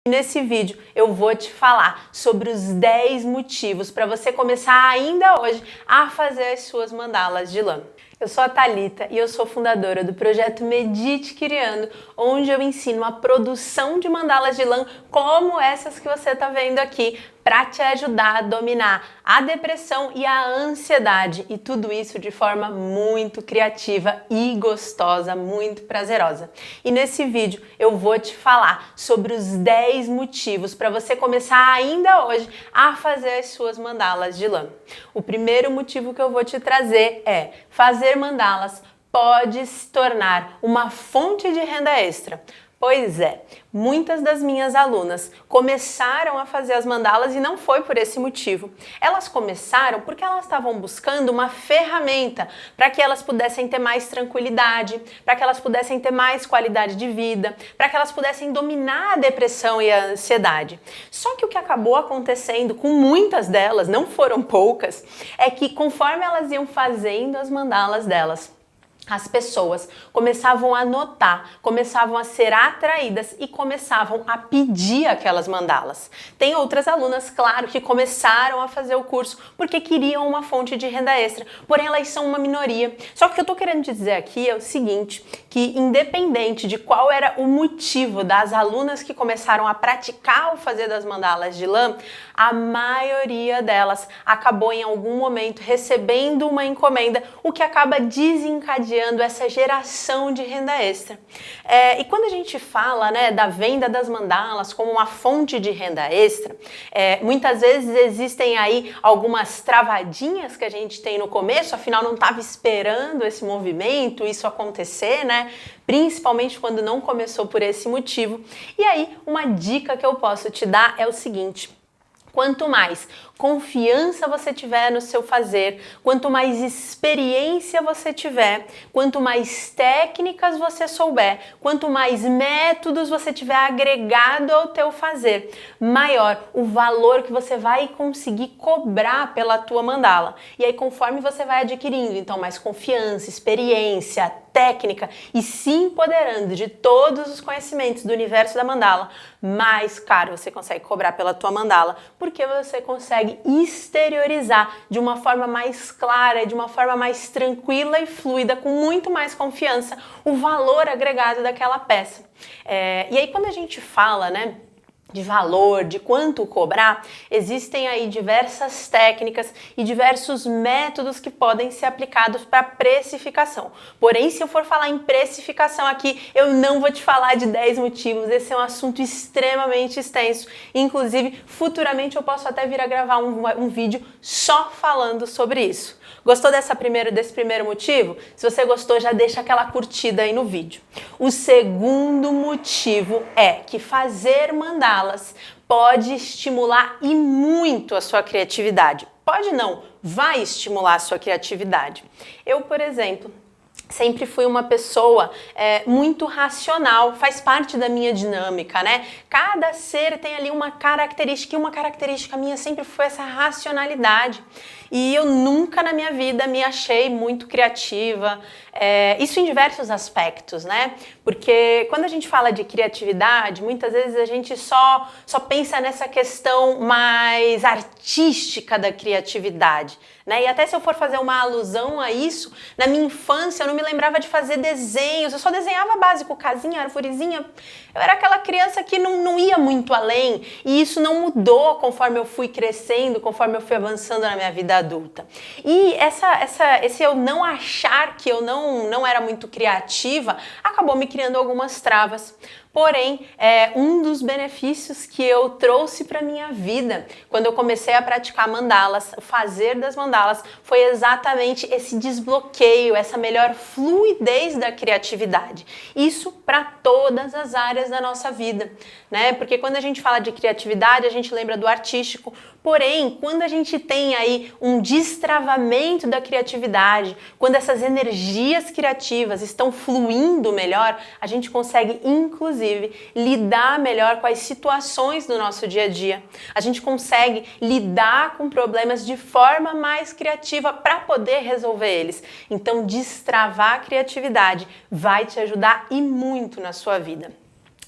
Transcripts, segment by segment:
Nesse vídeo eu vou te falar sobre os 10 motivos para você começar ainda hoje a fazer as suas mandalas de lã. Eu sou a Thalita e eu sou fundadora do projeto Medite Criando, onde eu ensino a produção de mandalas de lã como essas que você está vendo aqui, para te ajudar a dominar a depressão e a ansiedade, e tudo isso de forma muito criativa e gostosa, muito prazerosa. E nesse vídeo eu vou te falar sobre os 10 motivos para você começar ainda hoje a fazer as suas mandalas de lã. O primeiro motivo que eu vou te trazer é: fazer mandalas pode se tornar uma fonte de renda extra. Pois é, muitas das minhas alunas começaram a fazer as mandalas e não foi por esse motivo. Elas começaram porque elas estavam buscando uma ferramenta para que elas pudessem ter mais tranquilidade, para que elas pudessem ter mais qualidade de vida, para que elas pudessem dominar a depressão e a ansiedade. Só que o que acabou acontecendo com muitas delas, não foram poucas, é que conforme elas iam fazendo as mandalas delas, as pessoas começavam a notar, começavam a ser atraídas e começavam a pedir aquelas mandalas. Tem outras alunas, claro, que começaram a fazer o curso porque queriam uma fonte de renda extra, porém elas são uma minoria. Só que o que eu tô querendo dizer aqui é o seguinte, que independente de qual era o motivo das alunas que começaram a praticar o fazer das mandalas de lã, a maioria delas acabou em algum momento recebendo uma encomenda, o que acaba desencadeando essa geração de renda extra. E quando a gente fala, né, da venda das mandalas como uma fonte de renda extra, muitas vezes existem aí algumas travadinhas que a gente tem no começo, afinal não estava esperando esse movimento, isso acontecer, né? Principalmente quando não começou por esse motivo. E aí, uma dica que eu posso te dar é o seguinte: quanto mais confiança você tiver no seu fazer, quanto mais experiência você tiver, quanto mais técnicas você souber, quanto mais métodos você tiver agregado ao teu fazer, maior o valor que você vai conseguir cobrar pela tua mandala. E aí, conforme você vai adquirindo, então, mais confiança, experiência, técnica e se empoderando de todos os conhecimentos do universo da mandala, mais caro você consegue cobrar pela tua mandala, porque você consegue exteriorizar de uma forma mais clara, de uma forma mais tranquila e fluida, com muito mais confiança, o valor agregado daquela peça. E aí, quando a gente fala, né, de valor, de quanto cobrar, existem aí diversas técnicas e diversos métodos que podem ser aplicados para precificação. Porém, se eu for falar em precificação aqui, eu não vou te falar de 10 motivos, esse é um assunto extremamente extenso. Inclusive, futuramente eu posso até vir a gravar um vídeo só falando sobre isso. Gostou desse primeiro motivo? Se você gostou, já deixa aquela curtida aí no vídeo. O segundo motivo é que fazer mandalas pode estimular e muito a sua criatividade. Pode não, vai estimular a sua criatividade. Eu, por exemplo, sempre fui uma pessoa muito racional, faz parte da minha dinâmica, né? Cada ser tem ali uma característica, e uma característica minha sempre foi essa racionalidade. E eu nunca na minha vida me achei muito criativa, isso em diversos aspectos, né? Porque quando a gente fala de criatividade, muitas vezes a gente só pensa nessa questão mais artística da criatividade, né? E até se eu for fazer uma alusão a isso, na minha infância eu não me lembrava de fazer desenhos, eu só desenhava básico, casinha, arvorezinha. Eu era aquela criança que não ia muito além, e isso não mudou conforme eu fui crescendo, conforme eu fui avançando na minha vida adulta. E esse eu não achar que eu não era muito criativa acabou me criando algumas travas. Porém, um dos benefícios que eu trouxe para minha vida quando eu comecei a praticar mandalas, o fazer das mandalas, foi exatamente esse desbloqueio, essa melhor fluidez da criatividade. Isso para todas as áreas da nossa vida, né? Porque quando a gente fala de criatividade, a gente lembra do artístico. Porém, quando a gente tem aí um destravamento da criatividade, quando essas energias criativas estão fluindo melhor, a gente consegue, inclusive, lidar melhor com as situações do nosso dia a dia. A gente consegue lidar com problemas de forma mais criativa para poder resolver eles. Então, destravar a criatividade vai te ajudar e muito na sua vida.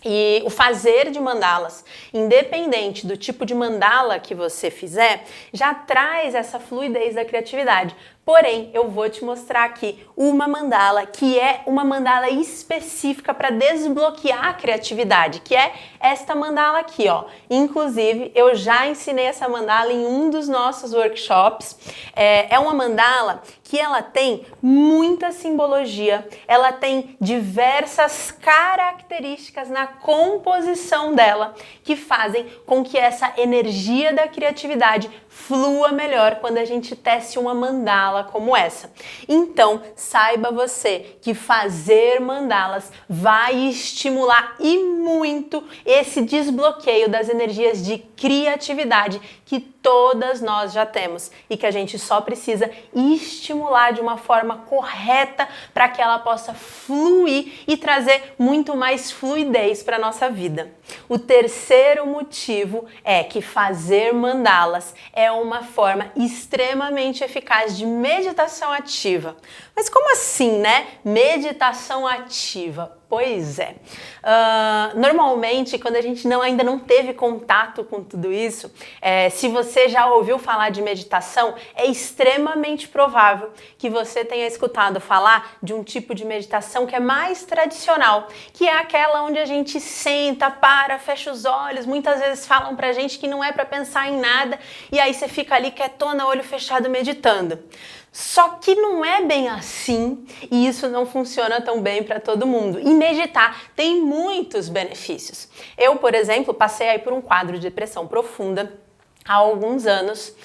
E o fazer de mandalas, independente do tipo de mandala que você fizer, já traz essa fluidez da criatividade. Porém, eu vou te mostrar aqui uma mandala que é uma mandala específica para desbloquear a criatividade, que é esta mandala aqui, ó. Inclusive, eu já ensinei essa mandala em um dos nossos workshops. É uma mandala que ela tem muita simbologia, ela tem diversas características na composição dela que fazem com que essa energia da criatividade flua melhor quando a gente tece uma mandala como essa. Então, saiba você que fazer mandalas vai estimular e muito esse desbloqueio das energias de criatividade que todas nós já temos e que a gente só precisa estimular de uma forma correta para que ela possa fluir e trazer muito mais fluidez para a nossa vida. O terceiro motivo é que fazer mandalas é uma forma extremamente eficaz de meditação ativa. Mas como assim, né? Meditação ativa. Pois é. Normalmente, quando a gente ainda não teve contato com tudo isso, se você já ouviu falar de meditação, é extremamente provável que você tenha escutado falar de um tipo de meditação que é mais tradicional, que é aquela onde a gente senta, fecha os olhos, muitas vezes falam pra gente que não é pra pensar em nada, e aí você fica ali quietona, olho fechado, meditando. Só que não é bem assim e isso não funciona tão bem para todo mundo. E meditar tem muitos benefícios. Eu, por exemplo, passei aí por um quadro de depressão profunda há alguns anos,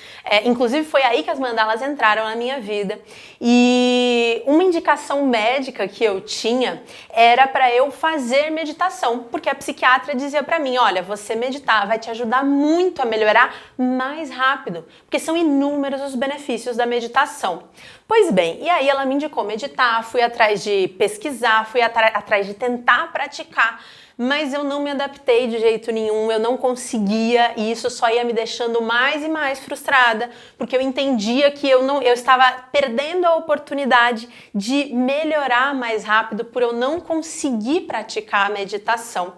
inclusive foi aí que as mandalas entraram na minha vida, e uma indicação médica que eu tinha era para eu fazer meditação, porque a psiquiatra dizia para mim, olha, você meditar vai te ajudar muito a melhorar mais rápido, porque são inúmeros os benefícios da meditação. Pois bem, e aí ela me indicou meditar, fui atrás de pesquisar, fui atrás de tentar praticar, mas eu não me adaptei de jeito nenhum, eu não conseguia e isso só ia me deixando mais e mais frustrada, porque eu entendia que eu estava perdendo a oportunidade de melhorar mais rápido por eu não conseguir praticar a meditação.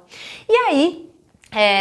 E aí,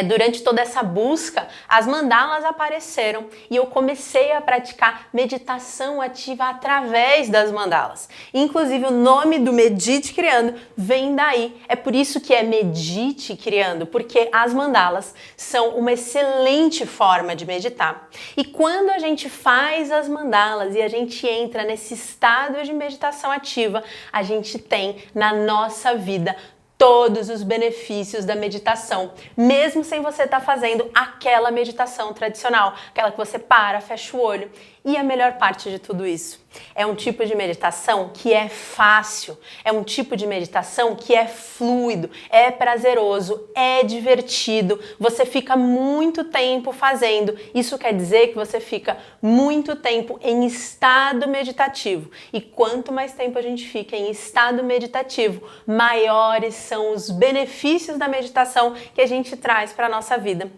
durante toda essa busca, as mandalas apareceram e eu comecei a praticar meditação ativa através das mandalas. Inclusive o nome do Medite Criando vem daí. É por isso que é Medite Criando, porque as mandalas são uma excelente forma de meditar. E quando a gente faz as mandalas e a gente entra nesse estado de meditação ativa, a gente tem na nossa vida todos os benefícios da meditação, mesmo sem você estar fazendo aquela meditação tradicional, aquela que você fecha o olho. E a melhor parte de tudo isso é um tipo de meditação que é fácil, é um tipo de meditação que é fluido, é prazeroso, é divertido, você fica muito tempo fazendo. Isso quer dizer que você fica muito tempo em estado meditativo. E quanto mais tempo a gente fica em estado meditativo, maiores são os benefícios da meditação que a gente traz para a nossa vida.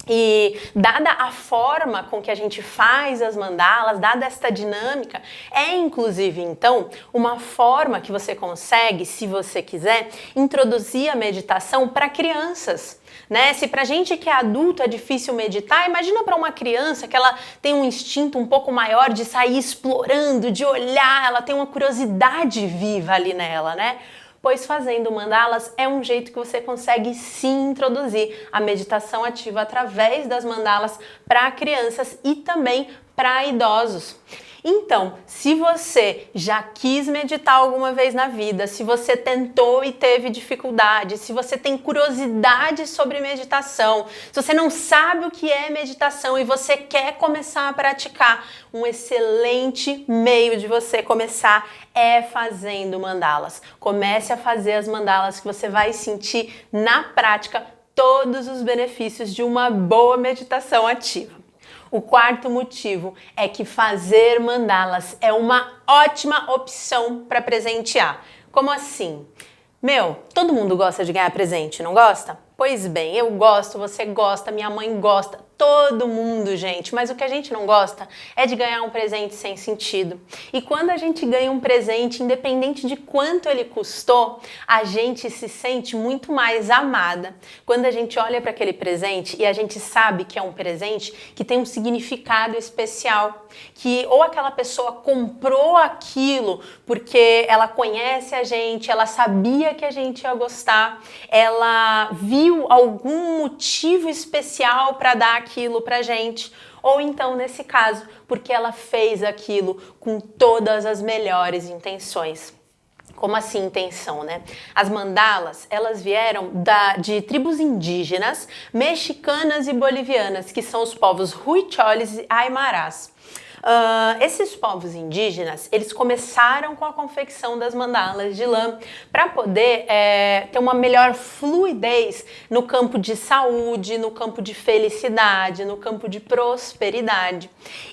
E dada a forma com que a gente faz as mandalas, dada esta dinâmica, é inclusive então uma forma que você consegue, se você quiser, introduzir a meditação para crianças. Né? Se pra gente que é adulto é difícil meditar, imagina para uma criança que ela tem um instinto um pouco maior de sair explorando, de olhar, ela tem uma curiosidade viva ali nela, né? Pois fazendo mandalas é um jeito que você consegue sim introduzir a meditação ativa através das mandalas para crianças e também para idosos. Então, se você já quis meditar alguma vez na vida, se você tentou e teve dificuldade, se você tem curiosidade sobre meditação, se você não sabe o que é meditação e você quer começar a praticar, um excelente meio de você começar é fazendo mandalas. Comece a fazer as mandalas que você vai sentir na prática todos os benefícios de uma boa meditação ativa. O quarto motivo é que fazer mandalas é uma ótima opção para presentear. Como assim? Todo mundo gosta de ganhar presente, não gosta? Pois bem, eu gosto, você gosta, minha mãe gosta, todo mundo, gente, mas o que a gente não gosta é de ganhar um presente sem sentido. E quando a gente ganha um presente, independente de quanto ele custou, a gente se sente muito mais amada. Quando a gente olha para aquele presente e a gente sabe que é um presente que tem um significado especial, que ou aquela pessoa comprou aquilo porque ela conhece a gente, ela sabia que a gente ia gostar, ela viu algum motivo especial para dar aquilo pra gente, ou então, nesse caso, porque ela fez aquilo com todas as melhores intenções. Como assim intenção, né? As mandalas, elas vieram de tribos indígenas, mexicanas e bolivianas, que são os povos Huicholes e Aymarás. Esses povos indígenas, eles começaram com a confecção das mandalas de lã para poder ter uma melhor fluidez no campo de saúde, no campo de felicidade, no campo de prosperidade.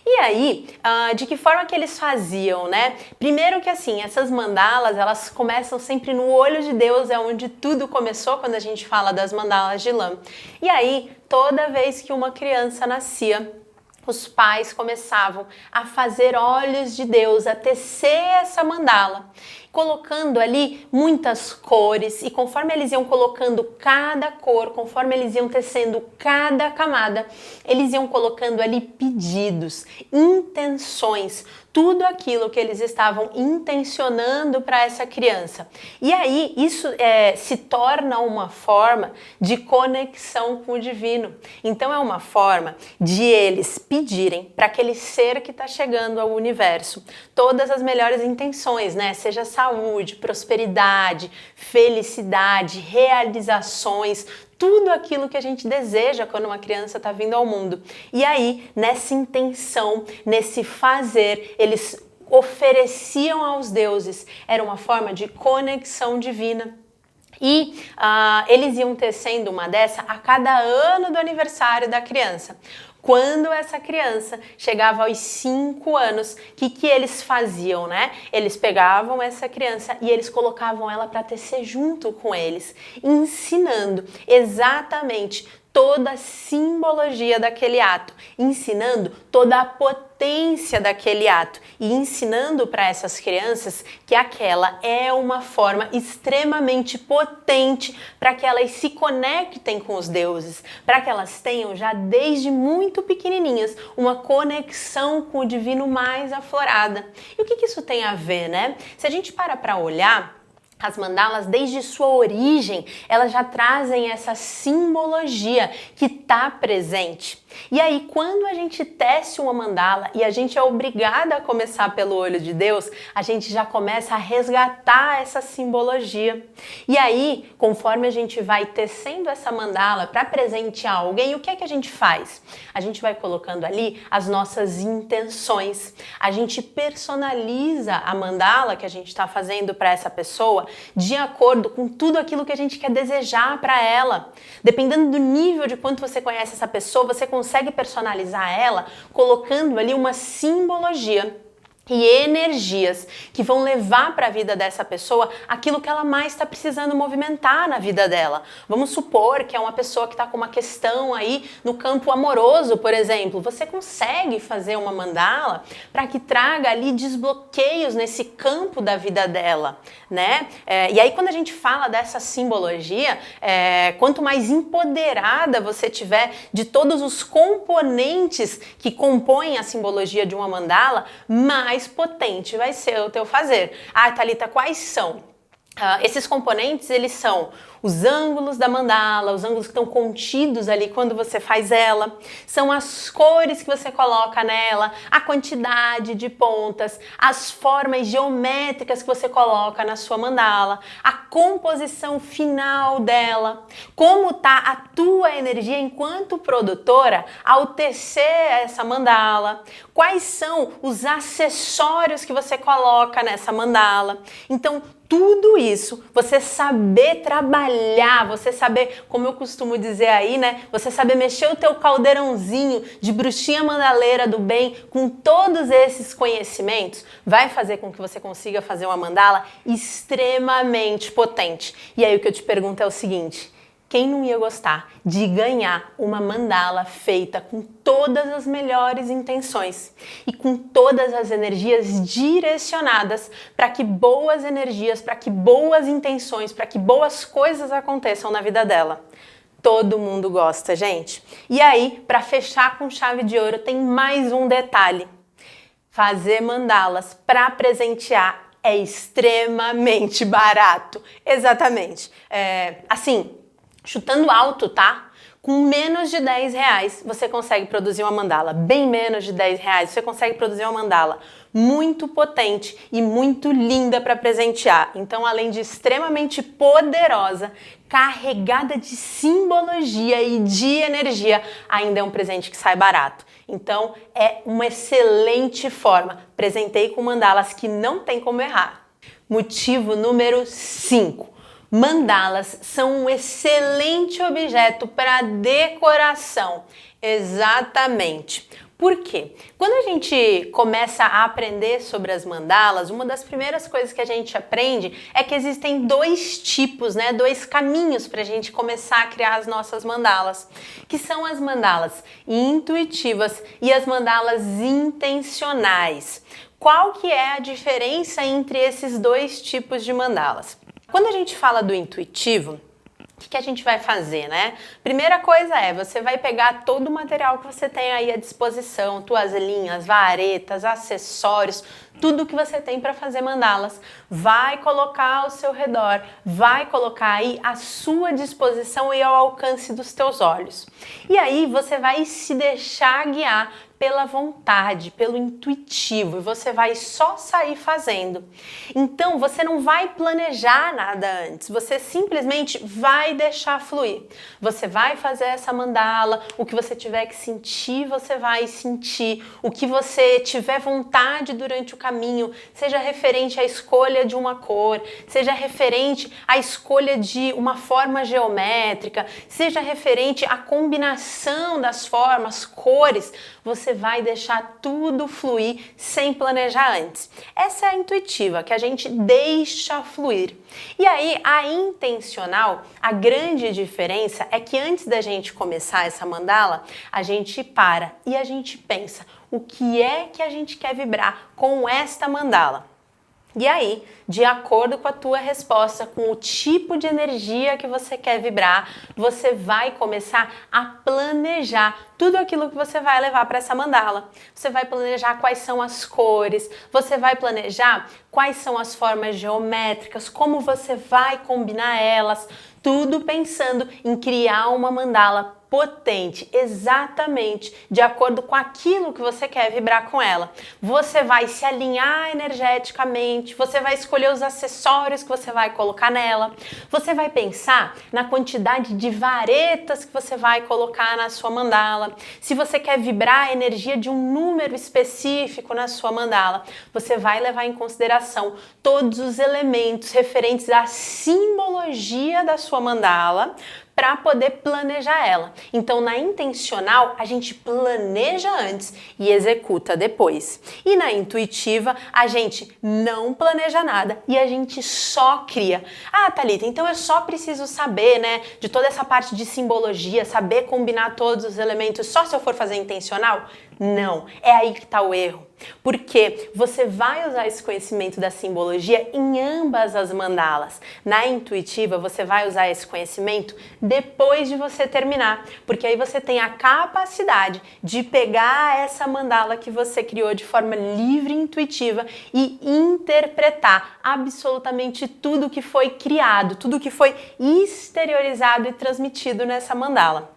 E aí, de que forma que eles faziam, né? Primeiro que assim, essas mandalas, elas começam sempre no olho de Deus, é onde tudo começou quando a gente fala das mandalas de lã. E aí, toda vez que uma criança nascia, os pais começavam a fazer olhos de Deus, a tecer essa mandala, colocando ali muitas cores, e conforme eles iam colocando cada cor, conforme eles iam tecendo cada camada, eles iam colocando ali pedidos, intenções, tudo aquilo que eles estavam intencionando para essa criança. E aí isso se torna uma forma de conexão com o divino. Então é uma forma de eles pedirem para aquele ser que está chegando ao universo todas as melhores intenções, né? Seja saúde, prosperidade, felicidade, realizações, tudo aquilo que a gente deseja quando uma criança está vindo ao mundo. E aí, nessa intenção, nesse fazer, eles ofereciam aos deuses. Era uma forma de conexão divina. E eles iam tecendo uma dessa a cada ano do aniversário da criança. Quando essa criança chegava aos 5 anos, o que eles faziam, né? Eles pegavam essa criança e eles colocavam ela para tecer junto com eles, ensinando exatamente toda a simbologia daquele ato, ensinando toda a potência daquele ato e ensinando para essas crianças que aquela é uma forma extremamente potente para que elas se conectem com os deuses, para que elas tenham já desde muito pequenininhas uma conexão com o divino mais aflorada. E o que isso tem a ver, né? Se a gente para olhar, as mandalas, desde sua origem, elas já trazem essa simbologia que está presente. E aí, quando a gente tece uma mandala e a gente é obrigada a começar pelo olho de Deus, a gente já começa a resgatar essa simbologia. E aí, conforme a gente vai tecendo essa mandala para presentear alguém, o que é que a gente faz? A gente vai colocando ali as nossas intenções. A gente personaliza a mandala que a gente está fazendo para essa pessoa de acordo com tudo aquilo que a gente quer desejar para ela. Dependendo do nível de quanto você conhece essa pessoa, você consegue personalizar ela colocando ali uma simbologia e energias que vão levar para a vida dessa pessoa aquilo que ela mais está precisando movimentar na vida dela. Vamos supor que é uma pessoa que está com uma questão aí no campo amoroso, por exemplo. Você consegue fazer uma mandala para que traga ali desbloqueios nesse campo da vida dela, né? E aí quando a gente fala dessa simbologia, quanto mais empoderada você tiver de todos os componentes que compõem a simbologia de uma mandala, mais potente vai ser o teu fazer. Ah, Thalita, quais são? Esses componentes, eles são os ângulos da mandala, os ângulos que estão contidos ali quando você faz ela, são as cores que você coloca nela, a quantidade de pontas, as formas geométricas que você coloca na sua mandala, a composição final dela, como tá a tua energia enquanto produtora ao tecer essa mandala, quais são os acessórios que você coloca nessa mandala. Então, tudo isso, você saber trabalhar, você saber, como eu costumo dizer aí, né? Você saber mexer o teu caldeirãozinho de bruxinha mandaleira do bem com todos esses conhecimentos, vai fazer com que você consiga fazer uma mandala extremamente potente. E aí o que eu te pergunto é o seguinte: Quem não ia gostar de ganhar uma mandala feita com todas as melhores intenções e com todas as energias direcionadas para que boas energias, para que boas intenções, para que boas coisas aconteçam na vida dela? Todo mundo gosta, gente. E aí, para fechar com chave de ouro, tem mais um detalhe. Fazer mandalas para presentear é extremamente barato. Exatamente. Assim, chutando alto, tá? Com menos de 10 reais você consegue produzir uma mandala. Bem menos de 10 reais você consegue produzir uma mandala muito potente e muito linda para presentear. Então, além de extremamente poderosa, carregada de simbologia e de energia, ainda é um presente que sai barato. Então, é uma excelente forma. Presentei com mandalas que não tem como errar. Motivo número 5. Mandalas são um excelente objeto para decoração. Exatamente. Por quê? Quando a gente começa a aprender sobre as mandalas, uma das primeiras coisas que a gente aprende é que existem dois tipos, né? Dois caminhos para a gente começar a criar as nossas mandalas, que são as mandalas intuitivas e as mandalas intencionais. Qual que é a diferença entre esses dois tipos de mandalas? Quando a gente fala do intuitivo, o que a gente vai fazer, né? Primeira coisa você vai pegar todo o material que você tem aí à disposição, tuas linhas, varetas, acessórios, tudo que você tem para fazer mandalas, vai colocar ao seu redor, vai colocar aí à sua disposição e ao alcance dos teus olhos. E aí você vai se deixar guiar pela vontade, pelo intuitivo, e você vai só sair fazendo. Então você não vai planejar nada antes, você simplesmente vai deixar fluir. Você vai fazer essa mandala, o que você tiver que sentir, você vai sentir. O que você tiver vontade durante o caminho, seja referente à escolha de uma cor, seja referente à escolha de uma forma geométrica, seja referente à combinação das formas, cores, você vai deixar tudo fluir sem planejar antes. Essa é a intuitiva, que a gente deixa fluir. E aí, a intencional, a grande diferença é que antes da gente começar essa mandala, a gente para e a gente pensa, o que é que a gente quer vibrar com esta mandala? E aí, de acordo com a tua resposta, com o tipo de energia que você quer vibrar, você vai começar a planejar tudo aquilo que você vai levar para essa mandala. Você vai planejar quais são as cores, você vai planejar quais são as formas geométricas, como você vai combinar elas, tudo pensando em criar uma mandala potente, exatamente de acordo com aquilo que você quer vibrar com ela. Você vai se alinhar energeticamente, você vai escolher os acessórios que você vai colocar nela, você vai pensar na quantidade de varetas que você vai colocar na sua mandala. Se você quer vibrar a energia de um número específico na sua mandala, você vai levar em consideração todos os elementos referentes à simbologia da sua mandala, para poder planejar ela. Então, na intencional, a gente planeja antes e executa depois. E na intuitiva, a gente não planeja nada e a gente só cria. Ah, Thalita, então eu só preciso saber, né, de toda essa parte de simbologia, saber combinar todos os elementos só se eu for fazer intencional? Não, é aí que está o erro. Porque você vai usar esse conhecimento da simbologia em ambas as mandalas. Na intuitiva, você vai usar esse conhecimento depois de você terminar, porque aí você tem a capacidade de pegar essa mandala que você criou de forma livre e intuitiva e interpretar absolutamente tudo que foi criado, tudo que foi exteriorizado e transmitido nessa mandala.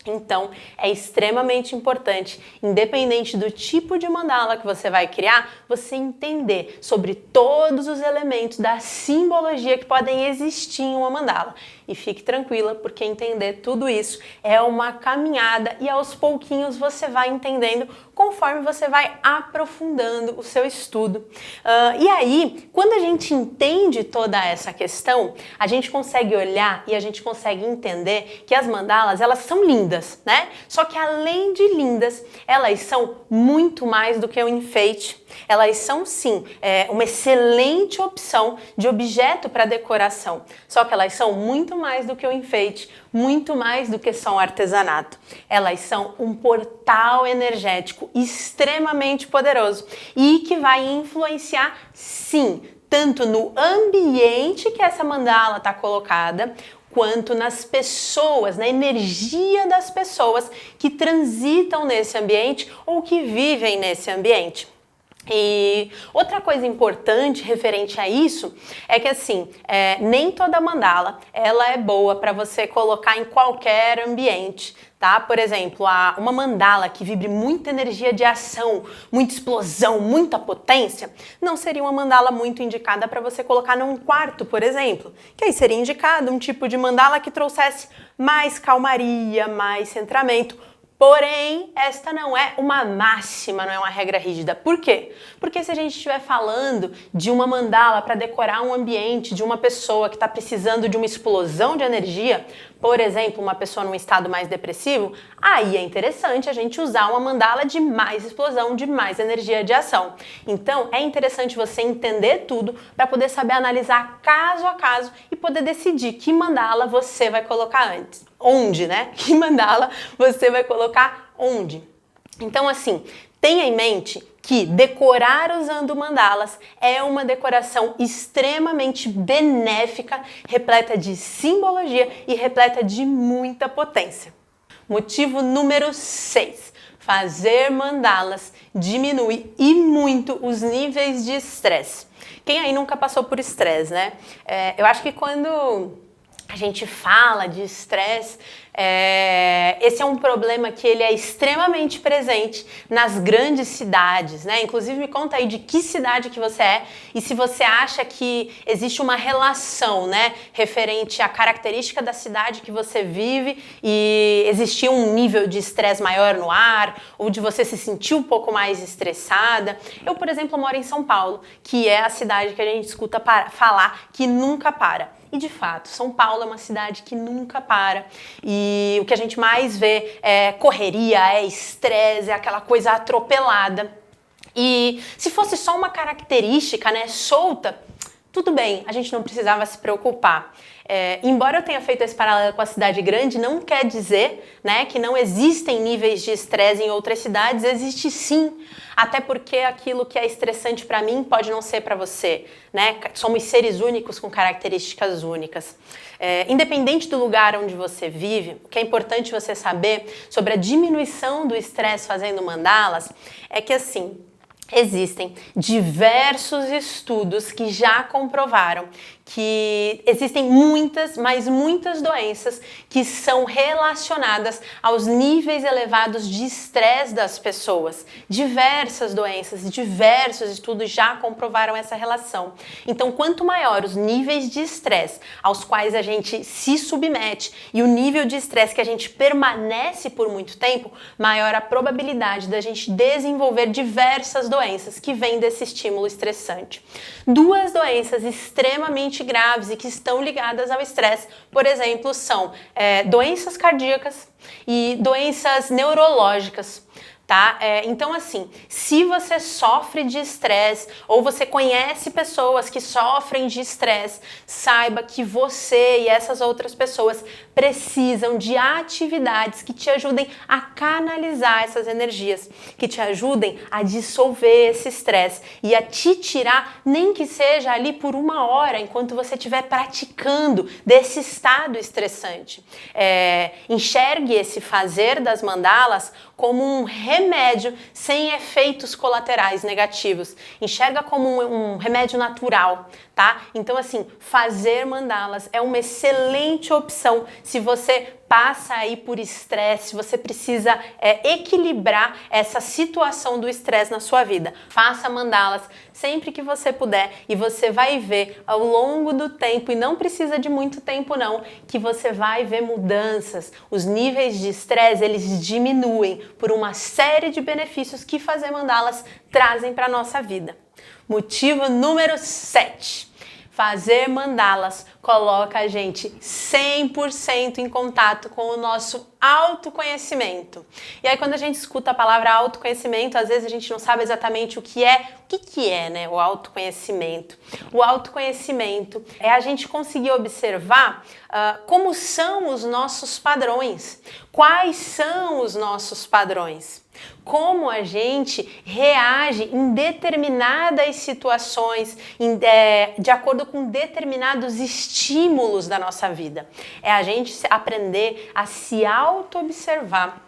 Então, é extremamente importante, independente do tipo de mandala que você vai criar, você entender sobre todos os elementos da simbologia que podem existir em uma mandala. E fique tranquila, porque entender tudo isso é uma caminhada e aos pouquinhos você vai entendendo conforme você vai aprofundando o seu estudo. E aí, quando a gente entende toda essa questão, a gente consegue olhar e a gente consegue entender que as mandalas, elas são lindas, né? Só que além de lindas, elas são muito mais do que um enfeite. Elas são sim uma excelente opção de objeto para decoração, só que elas são muito mais do que um enfeite, muito mais do que só um artesanato. Elas são um portal energético extremamente poderoso e que vai influenciar, sim, tanto no ambiente que essa mandala está colocada, quanto nas pessoas, na energia das pessoas que transitam nesse ambiente ou que vivem nesse ambiente. E outra coisa importante referente a isso é que assim, nem toda mandala ela é boa para você colocar em qualquer ambiente, tá? Por exemplo, uma mandala que vibre muita energia de ação, muita explosão, muita potência, não seria uma mandala muito indicada para você colocar num quarto, por exemplo, que aí seria indicado um tipo de mandala que trouxesse mais calmaria, mais centramento. Porém, esta não é uma máxima, não é uma regra rígida. Por quê? Porque se a gente estiver falando de uma mandala para decorar um ambiente de uma pessoa que está precisando de uma explosão de energia, por exemplo, uma pessoa num estado mais depressivo, aí é interessante a gente usar uma mandala de mais explosão, de mais energia de ação. Então, é interessante você entender tudo para poder saber analisar caso a caso e poder decidir que mandala você vai colocar antes. Onde, né? Que mandala você vai colocar onde? Então, assim, tenha em mente que decorar usando mandalas é uma decoração extremamente benéfica, repleta de simbologia e repleta de muita potência. Motivo número 6. Fazer mandalas diminui e muito os níveis de estresse. Quem aí nunca passou por estresse, né? Eu acho que quando a gente fala de estresse, esse é um problema que ele é extremamente presente nas grandes cidades, né? Inclusive me conta aí de que cidade que você é e se você acha que existe uma relação, né, referente à característica da cidade que você vive e existir um nível de estresse maior no ar ou de você se sentir um pouco mais estressada. Eu, por exemplo, moro em São Paulo, que é a cidade que a gente escuta falar que nunca para. E de fato, São Paulo é uma cidade que nunca para e o que a gente mais vê é correria, é estresse, é aquela coisa atropelada. E se fosse só uma característica, né, solta, tudo bem, a gente não precisava se preocupar. Embora eu tenha feito esse paralelo com a cidade grande, não quer dizer, né, que não existem níveis de estresse em outras cidades, existe sim. Até porque aquilo que é estressante para mim pode não ser para você, né? Somos seres únicos com características únicas. Independente do lugar onde você vive, o que é importante você saber sobre a diminuição do estresse fazendo mandalas é que assim, existem diversos estudos que já comprovaram que existem muitas, mas muitas doenças que são relacionadas aos níveis elevados de estresse das pessoas. Diversas doenças, diversos estudos já comprovaram essa relação. Então, quanto maior os níveis de estresse aos quais a gente se submete e o nível de estresse que a gente permanece por muito tempo, maior a probabilidade da gente desenvolver diversas doenças que vêm desse estímulo estressante. Duas doenças extremamente graves e que estão ligadas ao estresse, por exemplo, são doenças cardíacas e doenças neurológicas. Tá? Então, assim, se você sofre de estresse ou você conhece pessoas que sofrem de estresse, saiba que você e essas outras pessoas precisam de atividades que te ajudem a canalizar essas energias, que te ajudem a dissolver esse estresse e a te tirar, nem que seja ali por 1 hora, enquanto você estiver praticando desse estado estressante. Enxergue esse fazer das mandalas como um remédio sem efeitos colaterais negativos. Enxerga como um remédio natural, tá? Então, assim, fazer mandalas é uma excelente opção se você passa aí por estresse, você precisa equilibrar essa situação do estresse na sua vida. Faça mandalas sempre que você puder e você vai ver ao longo do tempo, e não precisa de muito tempo não, que você vai ver mudanças. Os níveis de estresse, eles diminuem por uma série de benefícios que fazer mandalas trazem para a nossa vida. Motivo número 7. Fazer mandalas coloca a gente 100% em contato com o nosso autoconhecimento. E aí quando a gente escuta a palavra autoconhecimento, às vezes a gente não sabe exatamente o que é, né, o autoconhecimento. O autoconhecimento é a gente conseguir observar como são os nossos padrões, quais são os nossos padrões, como a gente reage em determinadas situações, de acordo com determinados estímulos da nossa vida. É a gente aprender a se auto-observar.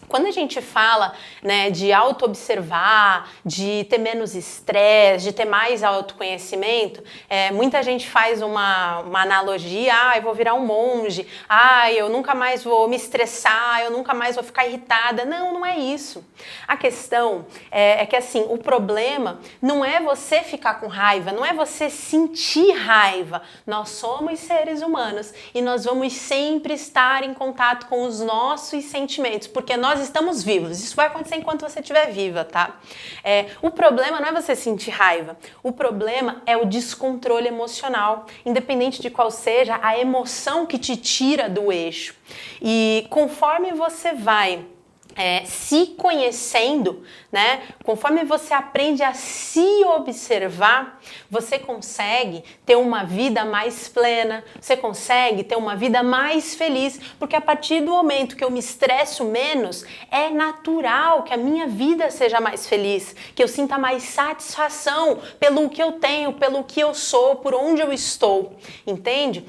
Quando a gente fala, né, de auto-observar, de ter menos estresse, de ter mais autoconhecimento, muita gente faz uma analogia, eu vou virar um monge, eu nunca mais vou me estressar, eu nunca mais vou ficar irritada. Não, não é isso. A questão é que assim, o problema não é você ficar com raiva, não é você sentir raiva. Nós somos seres humanos e nós vamos sempre estar em contato com os nossos sentimentos, porque nós estamos vivos. Isso vai acontecer enquanto você estiver viva, tá? O problema não é você sentir raiva. O problema é o descontrole emocional, independente de qual seja a emoção que te tira do eixo. E conforme você vai se conhecendo, né? Conforme você aprende a se observar, você consegue ter uma vida mais plena, você consegue ter uma vida mais feliz, porque a partir do momento que eu me estresso menos, é natural que a minha vida seja mais feliz, que eu sinta mais satisfação pelo que eu tenho, pelo que eu sou, por onde eu estou, entende?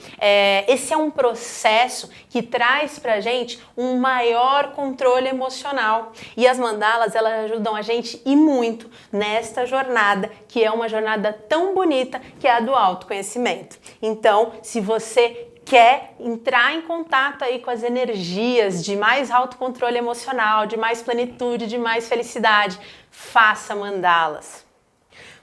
Esse é um processo que traz pra gente um maior controle emocional. E as mandalas, elas ajudam a gente e muito nesta jornada, que é uma jornada tão bonita, que é a do autoconhecimento. Então, se você quer entrar em contato aí com as energias de mais autocontrole emocional, de mais plenitude, de mais felicidade, faça mandalas.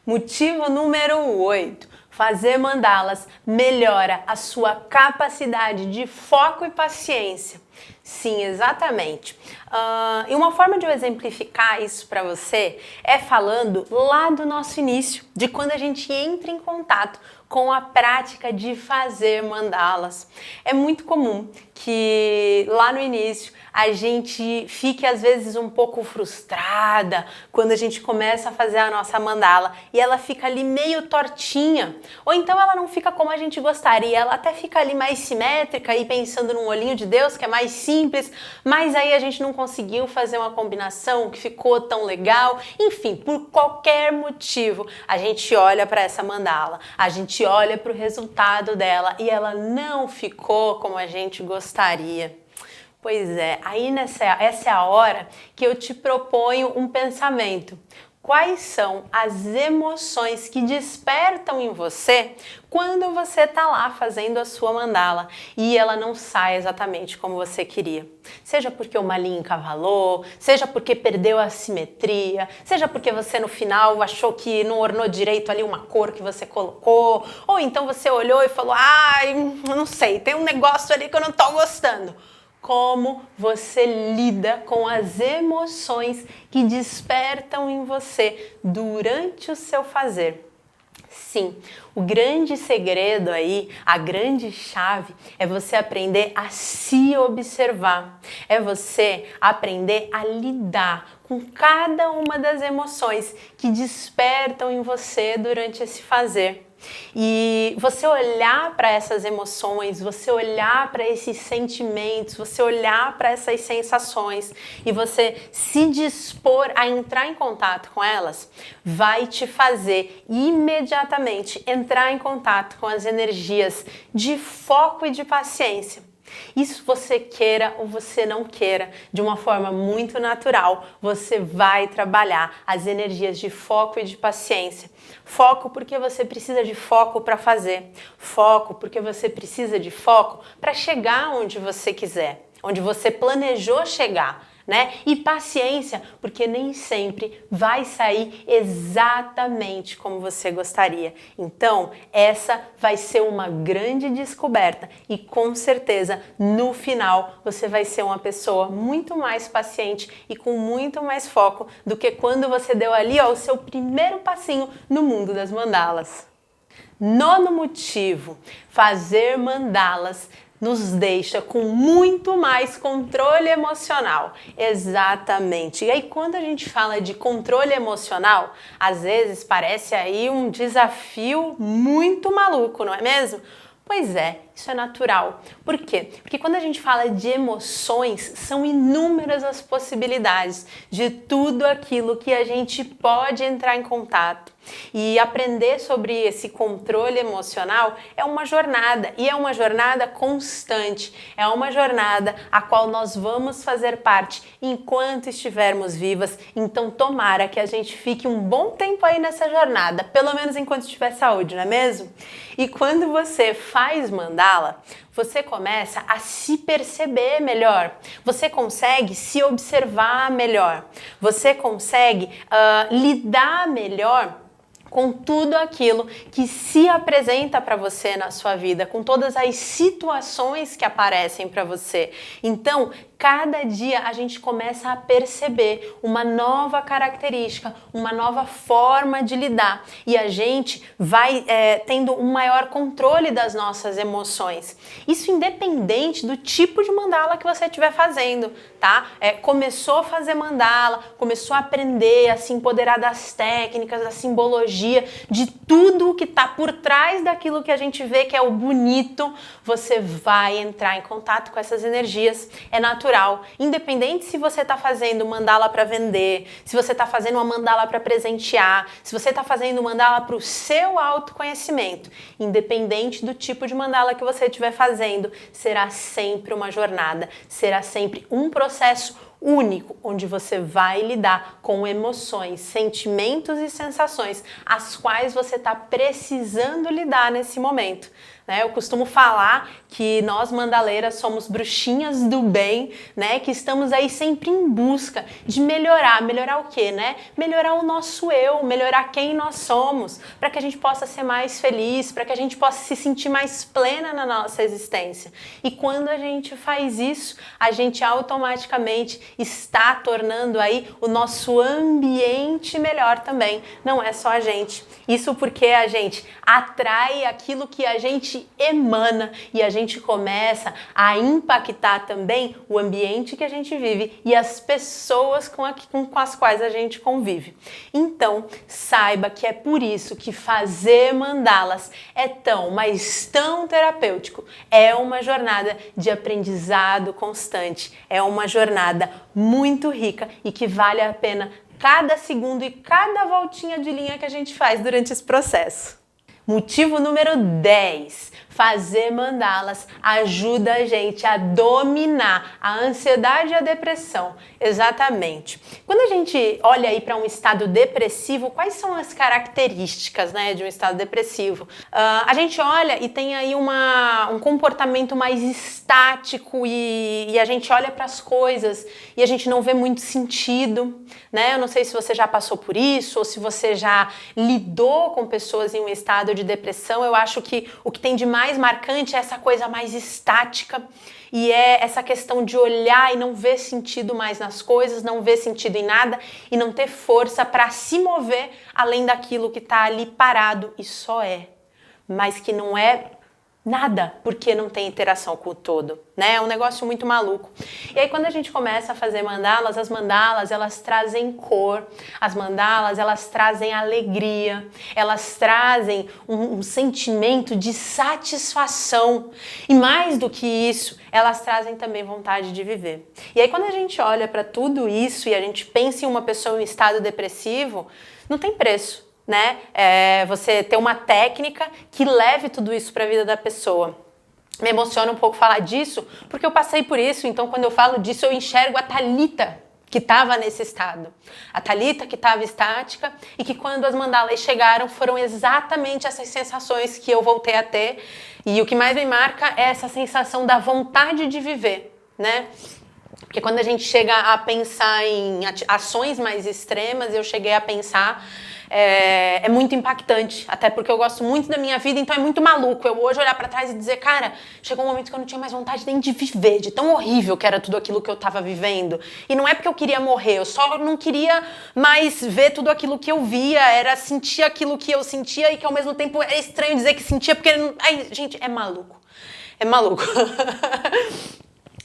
Motivo número 8. Fazer mandalas melhora a sua capacidade de foco e paciência. Sim, exatamente. E uma forma de eu exemplificar isso para você é falando lá do nosso início, de quando a gente entra em contato com a prática de fazer mandalas. É muito comum que lá no início a gente fique às vezes um pouco frustrada quando a gente começa a fazer a nossa mandala e ela fica ali meio tortinha, ou então ela não fica como a gente gostaria, ela até fica ali mais simétrica e pensando num olhinho de Deus, que é mais simples, mas aí a gente não conseguiu fazer uma combinação que ficou tão legal. Enfim, por qualquer motivo, a gente olha para essa mandala, a gente olha para o resultado dela e ela não ficou como a gente gostaria. Pois é, aí essa é a hora que eu te proponho um pensamento. Quais são as emoções que despertam em você quando você está lá fazendo a sua mandala e ela não sai exatamente como você queria? Seja porque uma linha encavalou, seja porque perdeu a simetria, seja porque você no final achou que não ornou direito ali uma cor que você colocou, ou então você olhou e falou, não sei, tem um negócio ali que eu não estou gostando. Como você lida com as emoções que despertam em você durante o seu fazer. Sim, o grande segredo aí, a grande chave é você aprender a se observar, é você aprender a lidar com cada uma das emoções que despertam em você durante esse fazer. E você olhar para essas emoções, você olhar para esses sentimentos, você olhar para essas sensações e você se dispor a entrar em contato com elas, vai te fazer imediatamente entrar em contato com as energias de foco e de paciência. Isso você queira ou você não queira, de uma forma muito natural, você vai trabalhar as energias de foco e de paciência. Foco porque você precisa de foco para fazer. Foco porque você precisa de foco para chegar onde você quiser, onde você planejou chegar. Né? E paciência, porque nem sempre vai sair exatamente como você gostaria. Então, essa vai ser uma grande descoberta e com certeza, no final, você vai ser uma pessoa muito mais paciente e com muito mais foco do que quando você deu ali o seu primeiro passinho no mundo das mandalas. Nono motivo, fazer mandalas nos deixa com muito mais controle emocional. Exatamente. E aí, quando a gente fala de controle emocional, às vezes parece aí um desafio muito maluco, não é mesmo? Pois é, isso é natural. Por quê? Porque quando a gente fala de emoções, são inúmeras as possibilidades de tudo aquilo que a gente pode entrar em contato. E aprender sobre esse controle emocional é uma jornada, e é uma jornada constante, é uma jornada a qual nós vamos fazer parte enquanto estivermos vivas. Então tomara que a gente fique um bom tempo aí nessa jornada, pelo menos enquanto tiver saúde, não é mesmo? E quando você faz mandala, você começa a se perceber melhor, você consegue se observar melhor, você consegue lidar melhor com tudo aquilo que se apresenta para você na sua vida, com todas as situações que aparecem para você. Então, cada dia a gente começa a perceber uma nova característica, uma nova forma de lidar, e a gente vai tendo um maior controle das nossas emoções. Isso independente do tipo de mandala que você estiver fazendo, tá? Começou a fazer mandala, começou a aprender a se empoderar das técnicas, da simbologia, de tudo que está por trás daquilo que a gente vê que é o bonito, você vai entrar em contato com essas energias. É natural. Independente se você está fazendo mandala para vender, se você está fazendo uma mandala para presentear, se você está fazendo mandala para o seu autoconhecimento, independente do tipo de mandala que você estiver fazendo, será sempre uma jornada, será sempre um processo único, onde você vai lidar com emoções, sentimentos e sensações, as quais você está precisando lidar nesse momento. Eu costumo falar que nós mandaleiras somos bruxinhas do bem, né? Que estamos aí sempre em busca de melhorar. Melhorar o quê, né? Melhorar o nosso eu, melhorar quem nós somos, para que a gente possa ser mais feliz, para que a gente possa se sentir mais plena na nossa existência. E quando a gente faz isso, a gente automaticamente está tornando aí o nosso ambiente melhor também. Não é só a gente. Isso porque a gente atrai aquilo que a gente emana, e a gente começa a impactar também o ambiente que a gente vive e as pessoas com as quais a gente convive. Então, saiba que é por isso que fazer mandalas é tão, mas tão terapêutico. É uma jornada de aprendizado constante, é uma jornada muito rica e que vale a pena cada segundo e cada voltinha de linha que a gente faz durante esse processo. Motivo número 10. Fazer mandalas ajuda a gente a dominar a ansiedade e a depressão. Exatamente. Quando a gente olha aí para um estado depressivo, quais são as características, né, de um estado depressivo? A gente olha e tem aí um comportamento mais estático e a gente olha para as coisas e a gente não vê muito sentido, né? Eu não sei se você já passou por isso ou se você já lidou com pessoas em um estado de depressão. Eu acho que o que tem de mais marcante é essa coisa mais estática e é essa questão de olhar e não ver sentido mais nas coisas, não ver sentido em nada e não ter força para se mover além daquilo que está ali parado e só é, mas que não é nada, porque não tem interação com o todo, né? É um negócio muito maluco. E aí quando a gente começa a fazer mandalas, as mandalas, elas trazem cor, as mandalas, elas trazem alegria, elas trazem um sentimento de satisfação. E mais do que isso, elas trazem também vontade de viver. E aí quando a gente olha para tudo isso e a gente pensa em uma pessoa em estado depressivo, não tem preço, né? Você ter uma técnica que leve tudo isso para a vida da pessoa. Me emociona um pouco falar disso, porque eu passei por isso, então quando eu falo disso eu enxergo a Thalita que estava nesse estado. A Thalita que estava estática e que quando as mandalas chegaram foram exatamente essas sensações que eu voltei a ter, e o que mais me marca é essa sensação da vontade de viver, né? Porque quando a gente chega a pensar em ações mais extremas, eu cheguei a pensar, é muito impactante, até porque eu gosto muito da minha vida, então é muito maluco eu hoje olhar pra trás e dizer, cara, chegou um momento que eu não tinha mais vontade nem de viver, de tão horrível que era tudo aquilo que eu tava vivendo. E não é porque eu queria morrer, eu só não queria mais ver tudo aquilo que eu via, era sentir aquilo que eu sentia e que ao mesmo tempo é estranho dizer que sentia, porque, ai, gente, é maluco. É maluco.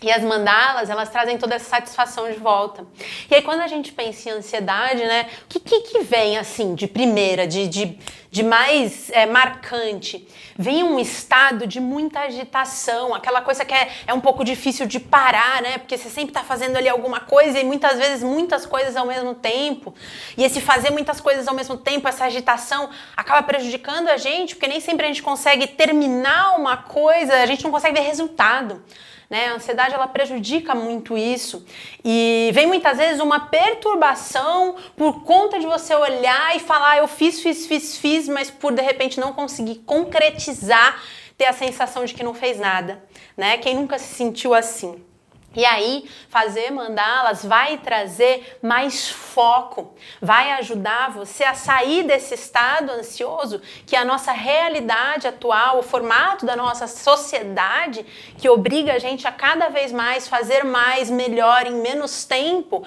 E as mandalas, elas trazem toda essa satisfação de volta. E aí quando a gente pensa em ansiedade, né, o que vem assim de primeira, de mais marcante? Vem um estado de muita agitação, aquela coisa que é um pouco difícil de parar, né, porque você sempre tá fazendo ali alguma coisa e muitas vezes muitas coisas ao mesmo tempo. E esse fazer muitas coisas ao mesmo tempo, essa agitação acaba prejudicando a gente, porque nem sempre a gente consegue terminar uma coisa, a gente não consegue ver resultado. Né? A ansiedade, ela prejudica muito isso e vem muitas vezes uma perturbação por conta de você olhar e falar eu fiz, mas por de repente não conseguir concretizar, ter a sensação de que não fez nada, né? Quem nunca se sentiu assim? E aí, fazer mandalas vai trazer mais foco, vai ajudar você a sair desse estado ansioso que a nossa realidade atual, o formato da nossa sociedade, que obriga a gente a cada vez mais fazer mais, melhor, em menos tempo,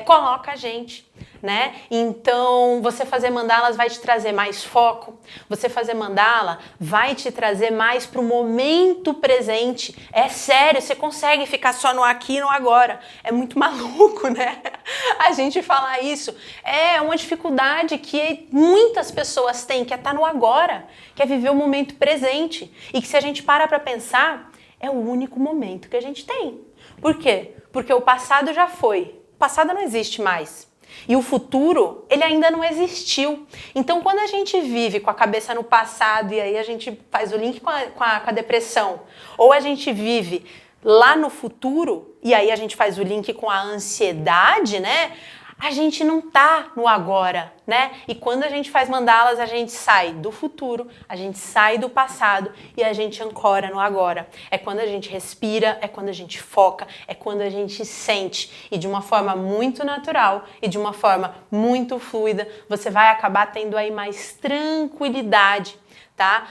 coloca a gente. Né? Então, você fazer mandalas vai te trazer mais foco, você fazer mandala vai te trazer mais para o momento presente. É sério, você consegue ficar só no aqui e no agora. É muito maluco, né? A gente falar isso. É uma dificuldade que muitas pessoas têm, que é estar no agora, que é viver o momento presente. E que se a gente para pensar, é o único momento que a gente tem. Por quê? Porque o passado já foi. O passado não existe mais. E o futuro, ele ainda não existiu. Então, quando a gente vive com a cabeça no passado e aí a gente faz o link com a depressão, ou a gente vive lá no futuro e aí a gente faz o link com a ansiedade, né? A gente não tá no agora, né? E quando a gente faz mandalas, a gente sai do futuro, a gente sai do passado e a gente ancora no agora. É quando a gente respira, é quando a gente foca, é quando a gente sente. E de uma forma muito natural e de uma forma muito fluida, você vai acabar tendo aí mais tranquilidade. Tá?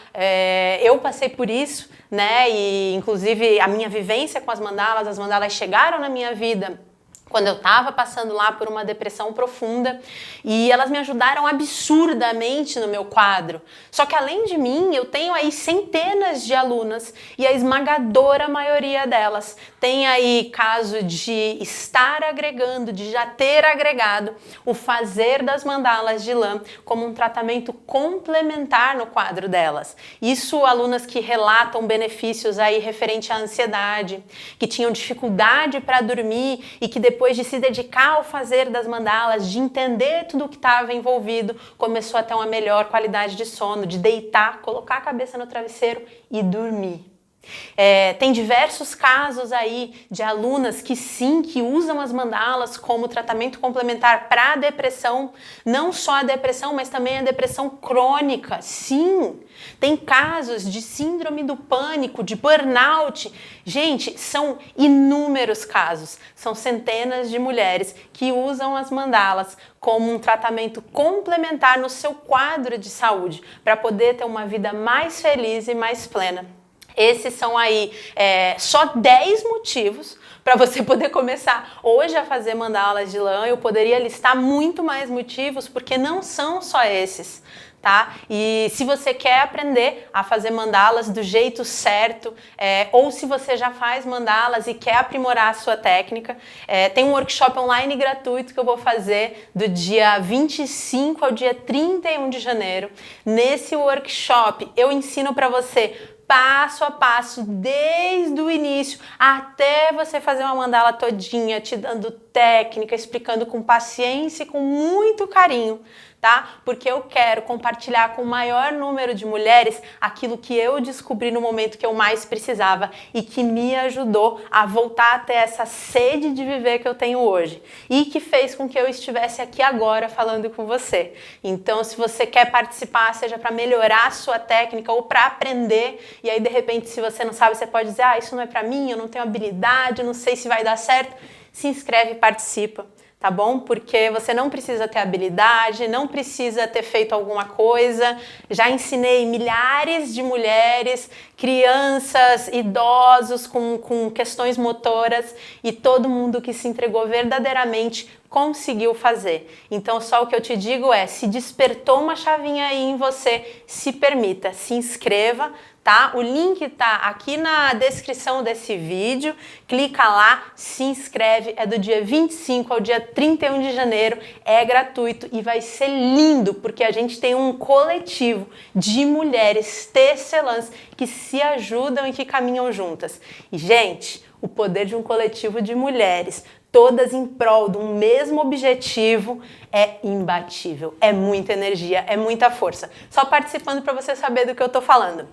Eu passei por isso, né? E inclusive a minha vivência com as mandalas chegaram na minha vida quando eu estava passando lá por uma depressão profunda e elas me ajudaram absurdamente no meu quadro. Só que além de mim, eu tenho aí centenas de alunas e a esmagadora maioria delas tem aí caso de estar agregando, de já ter agregado o fazer das mandalas de lã como um tratamento complementar no quadro delas. Isso alunas que relatam benefícios aí referente à ansiedade, que tinham dificuldade para dormir e que depois de se dedicar ao fazer das mandalas, de entender tudo o que estava envolvido, começou a ter uma melhor qualidade de sono, de deitar, colocar a cabeça no travesseiro e dormir. Tem diversos casos aí de alunas que sim, que usam as mandalas como tratamento complementar para a depressão, não só a depressão, mas também a depressão crônica, sim. Tem casos de síndrome do pânico, de burnout. Gente, são inúmeros casos, são centenas de mulheres que usam as mandalas como um tratamento complementar no seu quadro de saúde, para poder ter uma vida mais feliz e mais plena. Esses são aí só 10 motivos para você poder começar hoje a fazer mandalas de lã. Eu poderia listar muito mais motivos, porque não são só esses, tá? E se você quer aprender a fazer mandalas do jeito certo, ou se você já faz mandalas e quer aprimorar a sua técnica, tem um workshop online gratuito que eu vou fazer do dia 25 ao dia 31 de janeiro. Nesse workshop eu ensino para você passo a passo, desde o início até você fazer uma mandala todinha, te dando técnica, explicando com paciência e com muito carinho, tá? Porque eu quero compartilhar com o maior número de mulheres aquilo que eu descobri no momento que eu mais precisava e que me ajudou a voltar a ter essa sede de viver que eu tenho hoje e que fez com que eu estivesse aqui agora falando com você. Então, se você quer participar, seja para melhorar a sua técnica ou para aprender, e aí de repente, se você não sabe, você pode dizer, isso não é para mim, eu não tenho habilidade, eu não sei se vai dar certo, se inscreve e participa. Tá bom? Porque você não precisa ter habilidade, não precisa ter feito alguma coisa. Já ensinei milhares de mulheres, crianças, idosos com questões motoras e todo mundo que se entregou verdadeiramente conseguiu fazer. Então só o que eu te digo se despertou uma chavinha aí em você, se permita, se inscreva, tá? O link tá aqui na descrição desse vídeo. Clica lá, se inscreve. É do dia 25 ao dia 31 de janeiro. É gratuito e vai ser lindo, porque a gente tem um coletivo de mulheres tecelãs que se ajudam e que caminham juntas. E, gente, o poder de um coletivo de mulheres, todas em prol de um mesmo objetivo, é imbatível. É muita energia, é muita força. Só participando para você saber do que eu tô falando.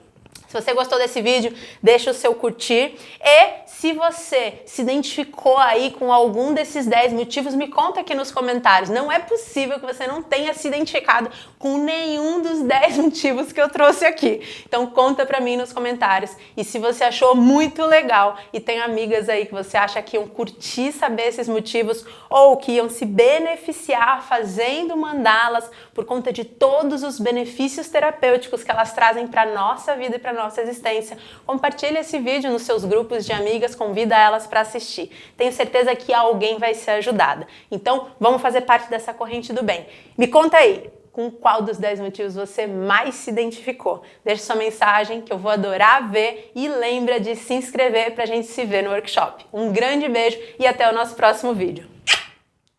Se você gostou desse vídeo, deixa o seu curtir. E se você se identificou aí com algum desses 10 motivos, me conta aqui nos comentários. Não é possível que você não tenha se identificado com nenhum dos 10 motivos que eu trouxe aqui. Então conta pra mim nos comentários. E se você achou muito legal e tem amigas aí que você acha que iam curtir saber esses motivos ou que iam se beneficiar fazendo mandalas por conta de todos os benefícios terapêuticos que elas trazem pra nossa vida e pra nossa existência, compartilhe esse vídeo nos seus grupos de amigas, convida elas para assistir. Tenho certeza que alguém vai ser ajudada. Então, vamos fazer parte dessa corrente do bem. Me conta aí, com qual dos 10 motivos você mais se identificou? Deixe sua mensagem que eu vou adorar ver e lembra de se inscrever para a gente se ver no workshop. Um grande beijo e até o nosso próximo vídeo.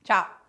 Tchau!